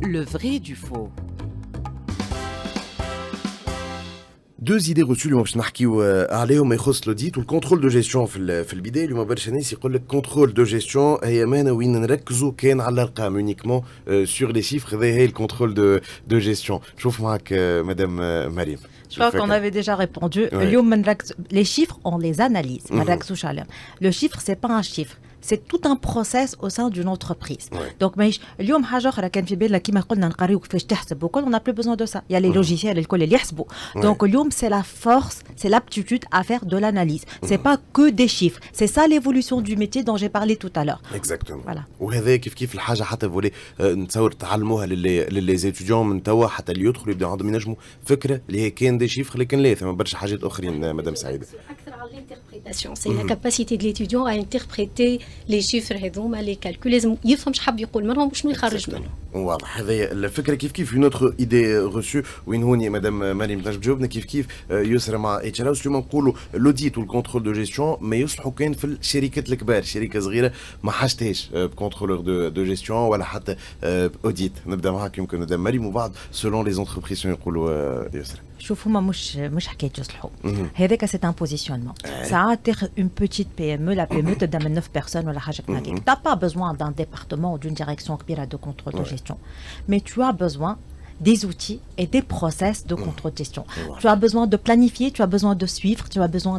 le vrai du faux. Deux idées reçues اللي باش نحكيو عليهم ما يخص لوديت والكونترول دو جيستيون في البدايه اليوم برشا ناس يقول لك كونترول دو جيستيون هي مانا وين نركزوا كان على الارقام يونيكمون سور لي شيفر هذا هي الكونترول دو جيستيون. نشوف معك مدام مريم. Je crois qu'on avait déjà répondu. Les chiffres, on les analyse. Le chiffre, c'est pas un chiffre. C'est tout un process au sein d'une entreprise. Donc, اليوم حاجة أخرى كان في بالنا كيما قلنا نقريو كيفاش تحسب وكل on n'a plus besoin de ça. Il y a les logiciels الكل اللي يحسبوا. Donc اليوم c'est la force, c'est l'aptitude à faire de l'analyse. C'est pas que des chiffres. C'est ça l'évolution du métier dont j'ai parlé tout à l'heure. Exactement. Voilà. وهذا كيف الحاجة حتى فولي نتصور تعلموها للي étudiants من توا حتى اللي يدخلوا يبداو عندهم ينجموا فكرة اللي هي كان دي شيفر لكن لا ثم برشا حاجات أخرين مدام سعيدة. C'est la capacité de l'étudiant à interpréter les chiffres هذوما les calculs لازم يفهم شحب يقول منهم وشنو يخرج منهم. واضح هذه الفكره كيف une autre idée reçue وين هوني مدام مريم تنجم تجاوبنا كيف يسرى مع اتش ار هاوس اليوم نقولوا لوديت والكونترول دو جيستيون ما يصلحوا كان في الشركات الكبار شركه صغيره ما حاجتهاش بكونترولور دو جيستيون ولا حتى اوديت. نبدا معك يمكن مدام مريم وبعد سولون لي زونتربريز شنو يقولوا يسرى. شوف هما مش حكايه يصلحوا هذاك سي ان بوزيشنمون ساعات تاخذ اون بوتيت بي ام لا بي ام تبدا من 9 بيرسون ولا حاجه كيما هكاك t'as pas besoin d'un département ou d'une direction كبيره de contrôle de gestion mais tu as besoin des outils et des process de contrôle de gestion. Tu as besoin de planifier, tu as besoin de suivre, tu as besoin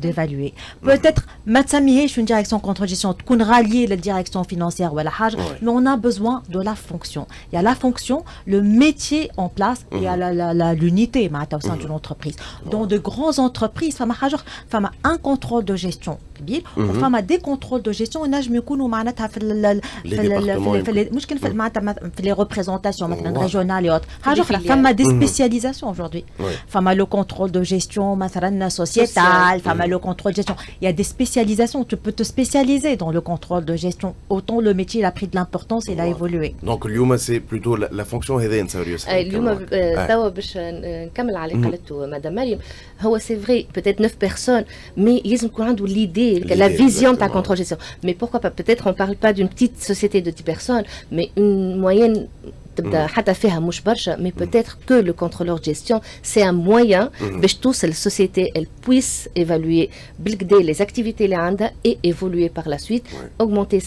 d'évaluer. Peut-être ما تسميهاش une direction contrôle de gestion تكون ralliée la direction financière ولا حاجه mais on a besoin de la fonction. Il y a la fonction, le métier en place et il y a l'unité معناتها au sein d'une entreprise. Dans de grandes entreprises فما un contrôle de gestion كبير وفما des contrôles de gestion ينجم يكونوا معناتها في مش كان معناتها في les représentations مثلا régionales حاجه اخرى فما دي سبيسياليزاسيون aujourd'hui فما لو كونترول دو جيستيون مثلا sociétal فما لو كونترول جيستيون il y a des spécialisations tu peux te spécialiser dans le contrôle de gestion autant le métier il a pris de l'importance et il a évolué. Donc اليوم c'est plutôt la fonction هذه نتصور يوسف. اليوم توا باش نكمل على اللي قالته مدام مريم هو سي فري peut-être 9 personnes mais لازم يكون عنده l'idée la vision de ta contrôle gestion mais pourquoi pas peut-être on parle pas d'une petite société de 10 personnes mais une moyenne تبدا حتى فيها مش برشا mais peut-être que le contrôleur de gestion c'est un moyen باش توصل السوسيتي elle puisse évaluer بالكدا les activités اللي عندها et évoluer par la suite augmenter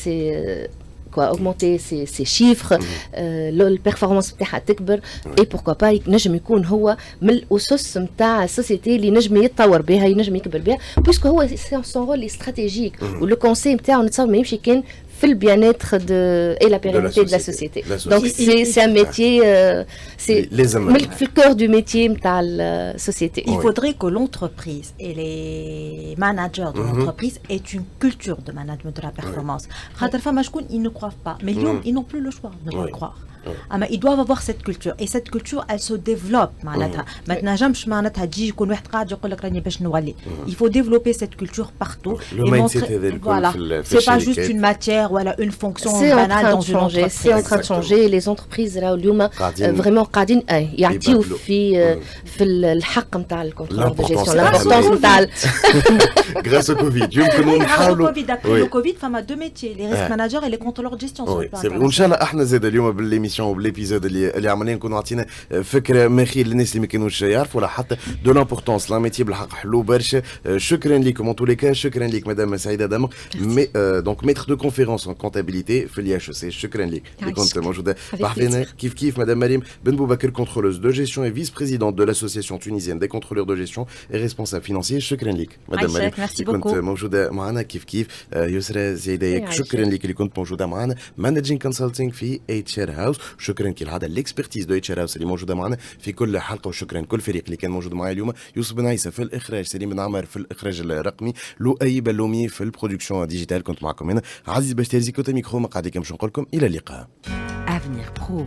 ses chiffres البرفورمانس نتاعها تكبر et pourquoi pas ينجم يكون هو من الاسس نتاع السوسيتي اللي ينجم يتطور بها ينجم يكبر بها puisque هو son rôle est stratégique ولو كونسي نتاعو نتصور ما يمشي كان في البيان-être et la pérennité de la société. Donc c'est un métier c'est le cœur du métier نتاع السوسيتي. Il faudrait que l'entreprise et les managers de l'entreprise aient une culture de management de la performance. خاطر فما شكون ils ne croient pas mais اليوم ils n'ont plus le choix de ne pas croire. اما ils doivent avoir cette culture et cette culture elle se développe معناتها ما تنجمش معناتها تجي يكون واحد قاعد يقول لك راني باش نولي. Il faut développer cette culture partout et montrer voilà c'est pas juste une matière voilà une fonction banale dans une entreprise. C'est en train de changer les entreprises là اليوم vraiment قاعدين يعطيو في الحق نتاع الكونترول دو جيستيون l'importance نتاع grâce au Covid يمكن نحاولوا le Covid فما deux métiers les risk managers et les contrôleurs de gestion. وان شاء الله احنا زاد اليوم بالليميسيون وبالابيزود اللي عملنا نكونوا عطينا فكره مخيل للناس اللي ما كانوش يعرفوا ولا حتى دو لامبورطونس لا ميتي بالحق حلو برشا. شكرا لكم ان tous les cas شكرا لك مدام سعيده دمر دونك ميتر دو كونفيرونس ان كونتابيليتي في الياش سي. شكرا لك اللي كنت موجوده بحثنا كيف مدام مريم بن بوبكر كونترولوز دو جيستيون et vice-présidente de l'association tunisienne des contrôleurs de gestion et responsable financier. شكرا لك مدام مريم كنت موجوده معنا كيف يسرى زيدايك. شكرا لك اللي كنت موجوده معنا مانجينج كونسلتينغ في اتش ار هاوس. شكرا كالعاده الاكسبرتيز دو اتش ار هاوس اللي موجوده معنا في كل حلقه. وشكرا كل فريق اللي كان موجود معي اليوم يوسف بن عيسى في الاخراج سليم بن عمر في الاخراج الرقمي لؤي بلومي في البرودكسيون ديجيتال. كنت معكم هنا عزيز باش ترزي كوتا ميكرو مقعدكم باش نقول لكم الى اللقاء. Avenir Pro